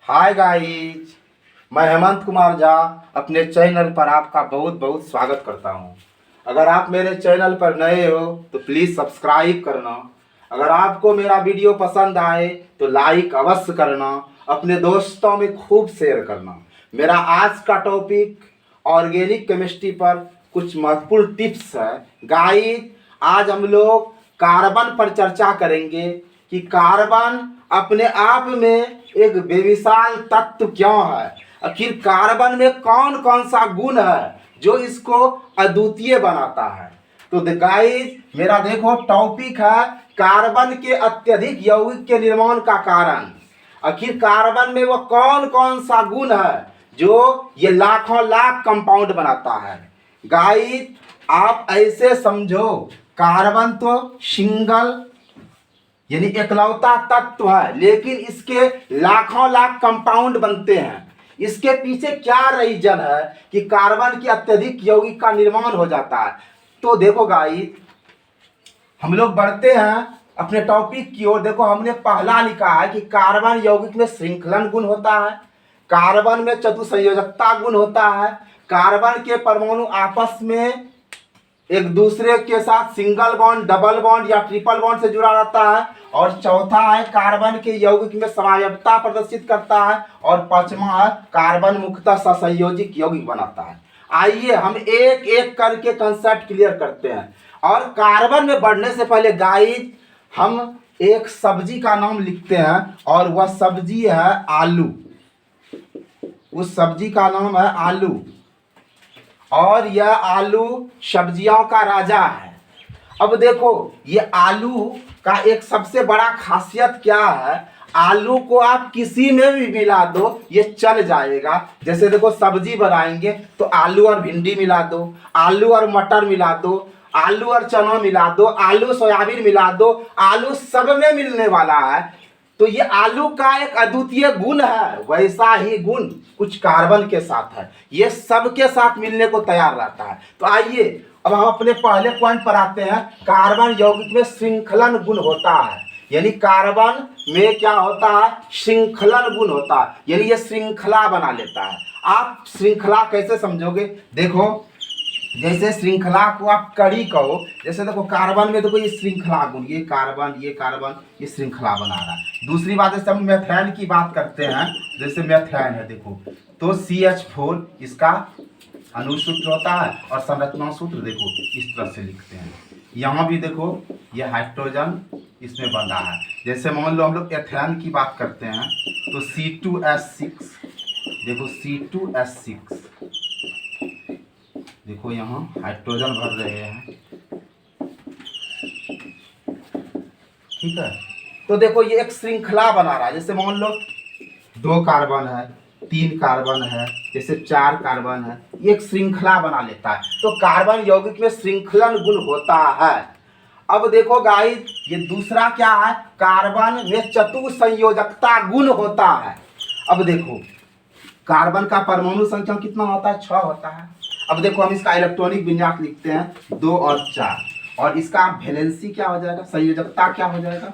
Hi guys, मैं हेमंत कुमार झा अपने channel पर आपका बहुत बहुत स्वागत करता हूं। अगर आप मेरे चैनल पर नए हो तो प्लीज़ सब्सक्राइब करना। अगर आपको मेरा वीडियो पसंद आए तो लाइक अवश्य करना, अपने दोस्तों में खूब शेयर करना। मेरा आज का टॉपिक ऑर्गेनिक केमिस्ट्री पर कुछ महत्वपूर्ण टिप्स है। गाइस, आज हम लोग कार्बन पर चर्चा करेंगे कि कार्बन अपने आप में एक बेमिसाल तत्व क्यों है। आखिर कार्बन में कौन कौन सा गुण है जो इसको अद्वितीय बनाता है। तो गाइस, मेरा देखो टॉपिक है कार्बन के अत्यधिक यौगिक के निर्माण का कारण। आखिर कार्बन में वो कौन कौन सा गुण है जो ये लाखों लाख कंपाउंड बनाता है। गाइस, आप ऐसे समझो, कार्बन तो सिंगल यानी एकलौता तत्व है, लेकिन इसके लाखों लाख कंपाउंड बनते हैं। इसके पीछे क्या रीजन है कि कार्बन के अत्यधिक यौगिक का निर्माण हो जाता है। तो देखो गाइस, हम लोग बढ़ते हैं अपने टॉपिक की ओर। देखो, हमने पहला लिखा है कि कार्बन यौगिक में श्रृंखलन गुण होता है, कार्बन में चतुसंयोजकता गुण होता है, कार्बन के परमाणु आपस में एक दूसरे के साथ सिंगल बॉन्ड, डबल बॉन्ड या ट्रिपल बॉन्ड से जुड़ा रहता है, और चौथा है कार्बन के यौगिक में समावयवता प्रदर्शित करता है, और पांचवा है कार्बन मुख्यतः सहसंयोजिक यौगिक बनाता है। आइए हम एक एक करके कंसेप्ट क्लियर करते हैं। और कार्बन में बढ़ने से पहले गाइस, हम एक सब्जी का नाम लिखते हैं, और वह सब्जी है आलू। उस सब्जी का नाम है आलू, और यह आलू सब्जियों का राजा है। अब देखो, ये आलू का एक सबसे बड़ा खासियत क्या है, आलू को आप किसी में भी मिला दो ये चल जाएगा। जैसे देखो, सब्जी बनाएंगे तो आलू और भिंडी मिला दो, आलू और मटर मिला दो, आलू और चना मिला दो, आलू सोयाबीन मिला दो, आलू सब में मिलने वाला है। तो ये आलू का एक अद्वितीय गुण है। वैसा ही गुण कुछ कार्बन के साथ है, ये सबके साथ मिलने को तैयार रहता है। तो आइए अब हम अपने पहले पॉइंट पर आते हैं। कार्बन यौगिक में श्रृंखलन गुण होता है, यानी कार्बन में क्या होता है, श्रृंखलन गुण होता है, यानी ये श्रृंखला बना लेता है। आप श्रृंखला कैसे समझोगे? देखो, जैसे श्रृंखला को आप कड़ी कहो, जैसे देखो कार्बन में देखो ये श्रृंखला गुण, ये कार्बन ये कार्बन, ये श्रृंखला बना रहा है। दूसरी बात, जैसे हम मेथेन की बात करते हैं, जैसे मेथेन है देखो, तो CH4 इसका अनुसूत्र होता है, और संरचना सूत्र देखो इस तरह से लिखते हैं। यहाँ भी देखो ये हाइड्रोजन इसमें बंधा है। जैसे मान लो हम लोग एथेन की बात करते हैं, तो C2H6 देखो, C2H6 देखो, यहाँ हाइड्रोजन भर रहे हैं, ठीक है। तो देखो ये एक श्रृंखला बना रहा है। जैसे मान लो 2 कार्बन है, 3 कार्बन है, जैसे 4 कार्बन है, ये एक श्रृंखला बना लेता है। तो कार्बन यौगिक में श्रृंखलन गुण होता है। अब देखो गाइस, ये दूसरा क्या है, कार्बन में चतुसंयोजकता गुण होता है। अब देखो, कार्बन का परमाणु संख्या कितना होता है, 6 होता है। अब देखो, हम इसका इलेक्ट्रॉनिक विन्यास लिखते हैं 2 और 4, और इसका वैलेंसी क्या हो जाएगा, संयोजकता क्या हो जाएगा,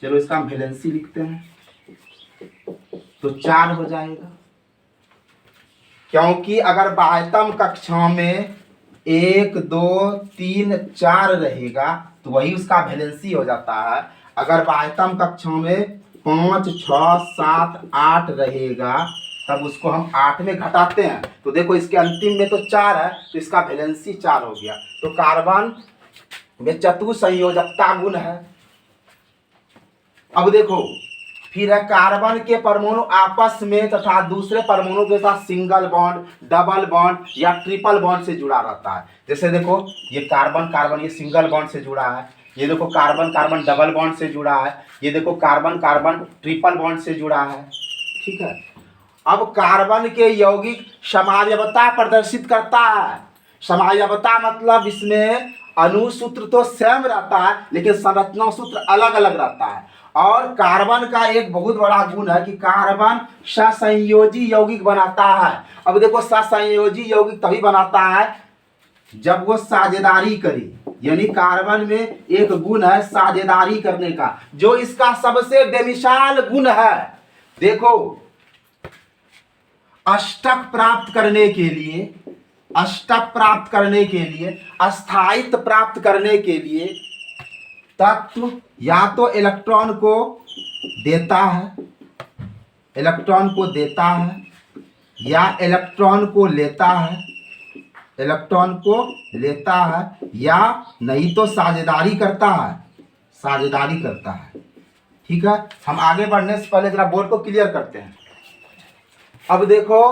चलो इसका हम वैलेंसी लिखते हैं, तो 4 हो जाएगा। क्योंकि अगर बाह्यतम कक्षा में 1 2 3 4 रहेगा तो वही उसका वैलेंसी हो जाता है। अगर बाह्यतम कक्षा में 5 6 7 8 रहेगा तब उसको हम 8 में घटाते हैं, तो देखो इसके अंतिम में तो 4 है, तो इसका वैलेंसी 4 हो गया। तो कार्बन में चतुसंयोजकता गुण है। अब देखो, फिर है कार्बन के परमाणु आपस में तथा दूसरे परमाणु के साथ सिंगल बॉन्ड, डबल बॉन्ड या ट्रिपल बॉन्ड से जुड़ा रहता है। जैसे देखो, ये कार्बन कार्बन ये सिंगल बॉन्ड से जुड़ा है, ये देखो कार्बन कार्बन डबल बॉन्ड से जुड़ा है, ये देखो कार्बन कार्बन ट्रिपल बॉन्ड से जुड़ा है, ठीक है। अब कार्बन के यौगिक समावयवता प्रदर्शित करता है। समावयवता मतलब इसमें अनुसूत्र तो सेम रहता है, लेकिन संरचना सूत्र अलग अलग रहता है। और कार्बन का एक बहुत बड़ा गुण है कि कार्बन सहसंयोजी यौगिक बनाता है। अब देखो, सहसंयोजी यौगिक तभी बनाता है जब वो साझेदारी करे, यानी कार्बन में एक गुण है साझेदारी करने का, जो इसका सबसे बेमिसाल गुण है। देखो, अष्टक प्राप्त करने के लिए, अष्टक प्राप्त करने के लिए, स्थायित्व प्राप्त करने के लिए तत्व या तो इलेक्ट्रॉन को देता है, इलेक्ट्रॉन को देता है, या इलेक्ट्रॉन को लेता है, इलेक्ट्रॉन को लेता है, या नहीं तो साझेदारी करता है, साझेदारी करता है। ठीक है, हम आगे बढ़ने से पहले जरा बोर्ड को क्लियर करते हैं। अब देखो,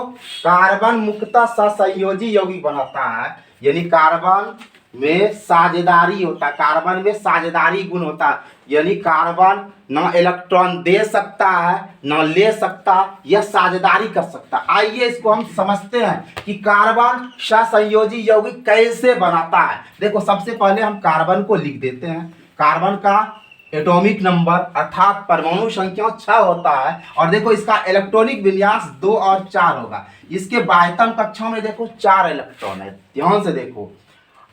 कार्बन मुक्तः सहसंयोजी यौगिक बनाता है, यानी कार्बन में साझेदारी होता है, कार्बन में साझेदारी गुण होता है, यानी कार्बन न इलेक्ट्रॉन दे सकता है न ले सकता, यह साझेदारी कर सकता है। आइए इसको हम समझते हैं कि कार्बन सहसंयोजी यौगिक कैसे बनाता है। देखो, सबसे पहले हम कार्बन को लिख देते हैं। कार्बन का एटॉमिक नंबर अर्थात परमाणु संख्या 6 होता है, और देखो इसका इलेक्ट्रॉनिक विन्यास 2 और 4 होगा। इसके बाह्यतम कक्षों में देखो 4 इलेक्ट्रॉन है, ध्यान से देखो।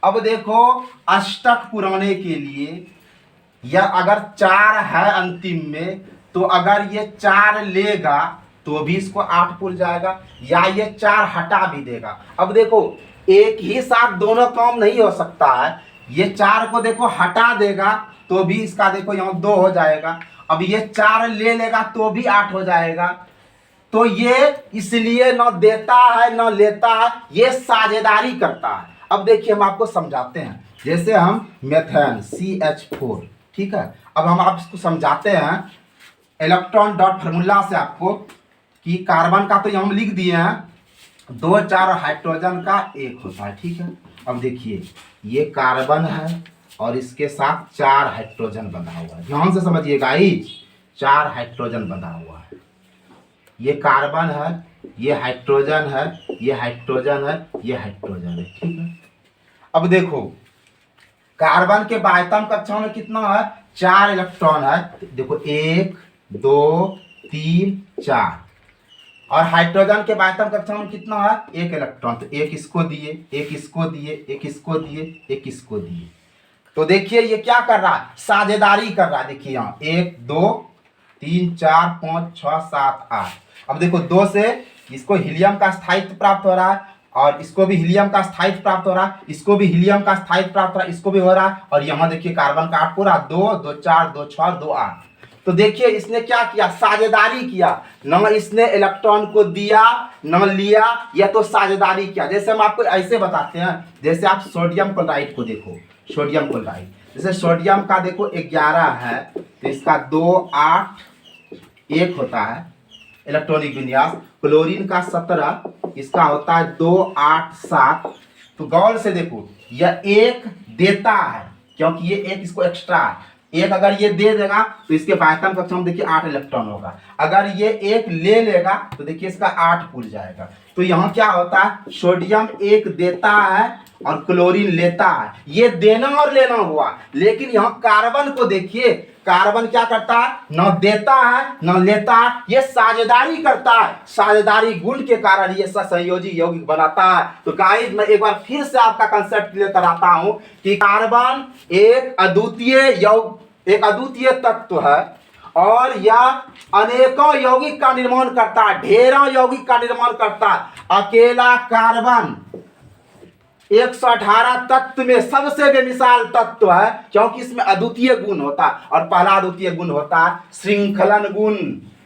अब देखो, अष्टक पुराने के लिए या अगर 4 है अंतिम में, तो अगर ये 4 लेगा तो भी इसको 8 पुल जाएगा, या ये 4 हटा भी देगा। अब देखो, एक ही साथ दोनों काम नहीं हो सकता है। ये 4 को देखो हटा देगा तो भी इसका देखो यहाँ 2 हो जाएगा। अब ये 4 ले लेगा तो भी 8 हो जाएगा। तो ये इसलिए न देता है न लेता है, ये साझेदारी करता है। अब देखिए, हम आपको समझाते हैं। जैसे हम मेथेन CH4, ठीक है, अब हम आपको समझाते हैं इलेक्ट्रॉन डॉट फार्मूला से आपको कि कार्बन का तो हम लिख दिए हैं 2 4 हाइड्रोजन का 1 होता है। ठीक है, अब देखिए ये कार्बन है और इसके साथ 4 हाइड्रोजन बंधा हुआ है। ध्यान से समझिएगा, गाइस 4 हाइड्रोजन बंधा हुआ है। ये कार्बन है, ये हाइड्रोजन है, ये हाइड्रोजन है, ये हाइड्रोजन है। ठीक है, अब देखो कार्बन के बाह्यतम कक्षाओं में कितना है, 4 इलेक्ट्रॉन है। देखो 1 2 3 4, और हाइड्रोजन के बाह्यतम कक्षाओं में कितना है, 1 इलेक्ट्रॉन। तो 1 इसको दिए, 1 इसको दिए, 1 इसको दिए, 1 इसको दिए। तो देखिए ये क्या कर रहा है, साझेदारी कर रहा है। देखिए यहाँ 1 2 3 4 5 6 7 8। अब देखो 2 से इसको हीलियम का स्थायित्व प्राप्त हो रहा है, और इसको भी हीलियम का स्थायित्व प्राप्त हो रहा है, इसको भी हीलियम का स्थायित्व प्राप्त हो रहा है, इसको भी हो रहा है। और यहाँ देखिए कार्बन का 8 पूरा 2 2 4 2 6 2 8। तो देखिए इसने क्या किया, साझेदारी किया। न इसने इलेक्ट्रॉन को दिया न लिया, यह तो साझेदारी किया। जैसे हम आपको ऐसे बताते हैं, जैसे आप सोडियम क्लोराइड को देखो, सोडियम क्लोराइड, जैसे सोडियम का देखो 11 है, तो इसका 2 8 1 होता है इलेक्ट्रॉनिक विन्यास। क्लोरीन का 17, इसका होता है 2 8 7। तो गौर से देखो, यह 1 देता है क्योंकि ये 1 इसको एक्स्ट्रा है। 1 अगर ये दे देगा तो इसके बाह्यतम कक्षा में देखिए 8 इलेक्ट्रॉन होगा। अगर ये 1 ले लेगा तो देखिए इसका 8 पुल जाएगा। तो यहाँ क्या होता है, सोडियम 1 देता है और क्लोरीन लेता है, ये देना और लेना हुआ। लेकिन यहाँ कार्बन को देखिए, कार्बन क्या करता है, न देता है न लेता है, ये साझेदारी करता है। साझेदारी गुण के कारण ये सहसंयोजी यौगिक बनाता है। तो गाइस मैं एक बार फिर से आपका कंसेप्ट क्लियर कराता हूं कि कार्बन एक अद्वितीय तत्व है, और यह अनेकों यौगिक का निर्माण करता है, ढेरों यौगिक का निर्माण करता है। अकेला कार्बन 118 तत्व में सबसे बेमिसाल तत्व है, क्योंकि इसमें अद्वितीय गुण होता है। और पहला अद्वितीय गुण होता है श्रृंखलन गुण।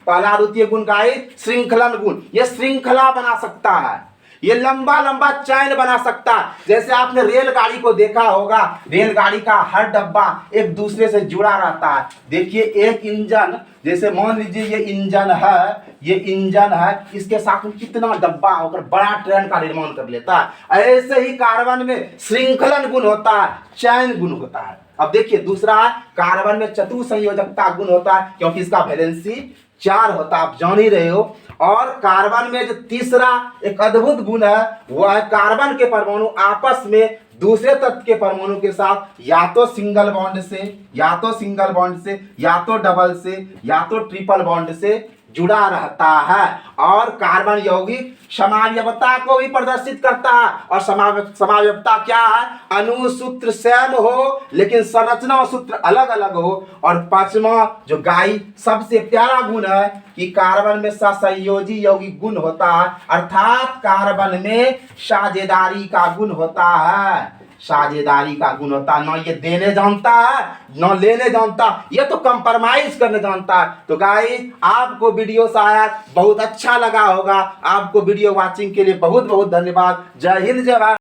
पहला अद्वितीय गुण का है श्रृंखलन गुण। ये श्रृंखला बना सकता है, ये लंबा लंबा चैन बना सकता है। जैसे आपने रेलगाड़ी को देखा होगा, रेलगाड़ी का हर डब्बा एक दूसरे से जुड़ा रहता है। देखिए एक इंजन, जैसे मान लीजिए ये इंजन है, ये इंजन है, इसके साथ में कितना डब्बा होकर बड़ा ट्रेन का निर्माण कर लेता है। ऐसे ही कार्बन में श्रृंखलन गुण होता है, चैन गुण होता है। अब देखिए दूसरा, कार्बन में चतुसंयोजकता गुण होता है, क्योंकि इसका वैलेंसी 4 होता है, आप जान ही रहे हो। और कार्बन में जो तीसरा एक अद्भुत गुण है, वह है कार्बन के परमाणु आपस में दूसरे तत्व के परमाणु के साथ या तो सिंगल बॉन्ड से, या तो सिंगल बॉन्ड से, या तो डबल से, या तो ट्रिपल बॉन्ड से जुड़ा रहता है और कार्बन यौगिक समावयवता को भी प्रदर्शित करता है। और समावयवता क्या है? अणु सूत्र सेम हो लेकिन संरचना और सूत्र अलग अलग हो। और पांचवा जो गाई सबसे प्यारा गुण है कि कार्बन में सहसंयोजी यौगिक गुण होता है, अर्थात कार्बन में साझेदारी का गुण होता है। साझेदारी का गुण होता है, ना ये देने जानता है ना लेने जानता, ये तो कंप्रोमाइज करने जानता है। तो गाइस आपको वीडियो शायद बहुत अच्छा लगा होगा। आपको वीडियो वाचिंग के लिए बहुत बहुत धन्यवाद। जय हिंद, जय भारत।